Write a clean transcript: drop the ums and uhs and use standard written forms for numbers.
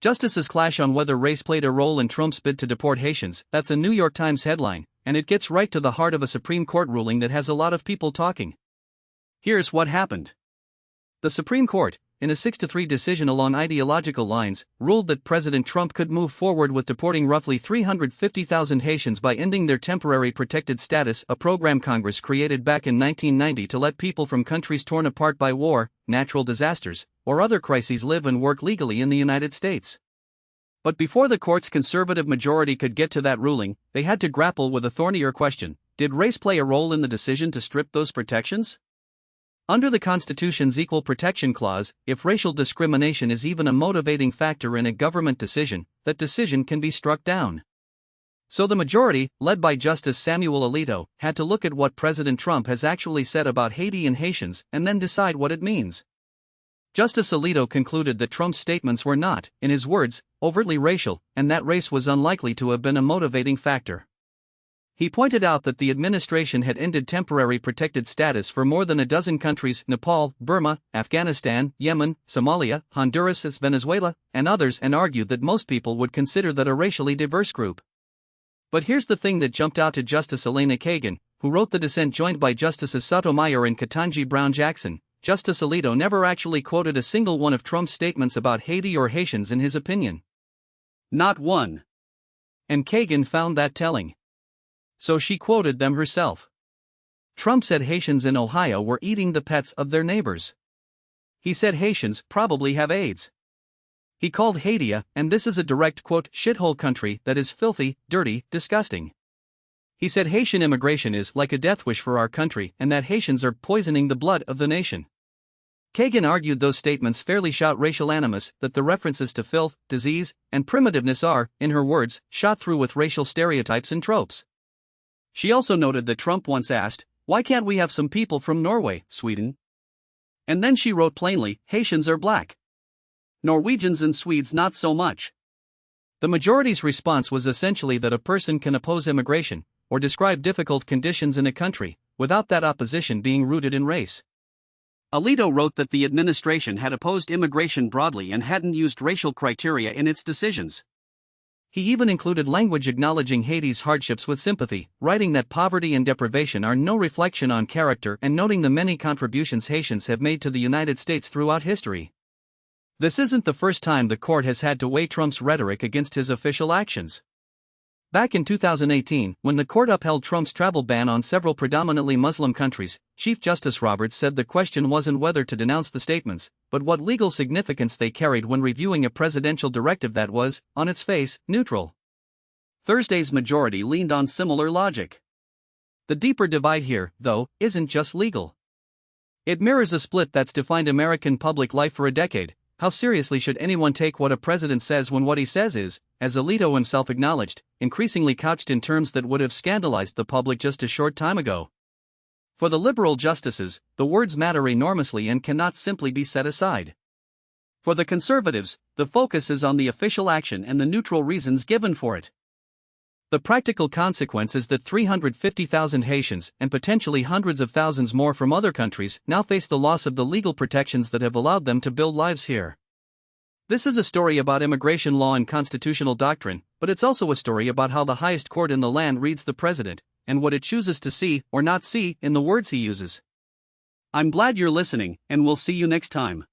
Justices clash on whether race played a role in Trump's bid to deport Haitians. That's a New York Times headline, and it gets right to the heart of a Supreme Court ruling that has a lot of people talking. Here's what happened. The Supreme Court, in a 6-3 decision along ideological lines, ruled that President Trump could move forward with deporting roughly 350,000 Haitians by ending their temporary protected status, a program Congress created back in 1990 to let people from countries torn apart by war, natural disasters, or other crises live and work legally in the United States. But before the court's conservative majority could get to that ruling, they had to grapple with a thornier question: did race play a role in the decision to strip those protections? Under the Constitution's Equal Protection Clause, if racial discrimination is even a motivating factor in a government decision, that decision can be struck down. So the majority, led by Justice Samuel Alito, had to look at what President Trump has actually said about Haiti and Haitians and then decide what it means. Justice Alito concluded that Trump's statements were not, in his words, overtly racial, and that race was unlikely to have been a motivating factor. He pointed out that the administration had ended temporary protected status for more than a dozen countries: Nepal, Burma, Afghanistan, Yemen, Somalia, Honduras, Venezuela, and others, and argued that most people would consider that a racially diverse group. But here's the thing that jumped out to Justice Elena Kagan, who wrote the dissent joined by Justices Sotomayor and Ketanji Brown Jackson. Justice Alito never actually quoted a single one of Trump's statements about Haiti or Haitians in his opinion. Not one. And Kagan found that telling. So she quoted them herself. Trump said Haitians in Ohio were eating the pets of their neighbors. He said Haitians probably have AIDS. He called Haiti a, and this is a direct quote, shithole country that is filthy, dirty, disgusting. He said Haitian immigration is like a death wish for our country and that Haitians are poisoning the blood of the nation. Kagan argued those statements fairly shout racial animus, that the references to filth, disease, and primitiveness are, in her words, shot through with racial stereotypes and tropes. She also noted that Trump once asked, "Why can't we have some people from Norway, Sweden?" And then she wrote plainly, "Haitians are black. Norwegians and Swedes not so much." The majority's response was essentially that a person can oppose immigration, or describe difficult conditions in a country, without that opposition being rooted in race. Alito wrote that the administration had opposed immigration broadly and hadn't used racial criteria in its decisions. He even included language acknowledging Haiti's hardships with sympathy, writing that poverty and deprivation are no reflection on character and noting the many contributions Haitians have made to the United States throughout history. This isn't the first time the court has had to weigh Trump's rhetoric against his official actions. Back in 2018, when the court upheld Trump's travel ban on several predominantly Muslim countries, Chief Justice Roberts said the question wasn't whether to denounce the statements, but what legal significance they carried when reviewing a presidential directive that was, on its face, neutral. Thursday's majority leaned on similar logic. The deeper divide here, though, isn't just legal. It mirrors a split that's defined American public life for a decade. How seriously should anyone take what a president says when what he says is, as Alito himself acknowledged, increasingly couched in terms that would have scandalized the public just a short time ago? For the liberal justices, the words matter enormously and cannot simply be set aside. For the conservatives, the focus is on the official action and the neutral reasons given for it. The practical consequence is that 350,000 Haitians, and potentially hundreds of thousands more from other countries, now face the loss of the legal protections that have allowed them to build lives here. This is a story about immigration law and constitutional doctrine, but it's also a story about how the highest court in the land reads the president, and what it chooses to see or not see in the words he uses. I'm glad you're listening, and we'll see you next time.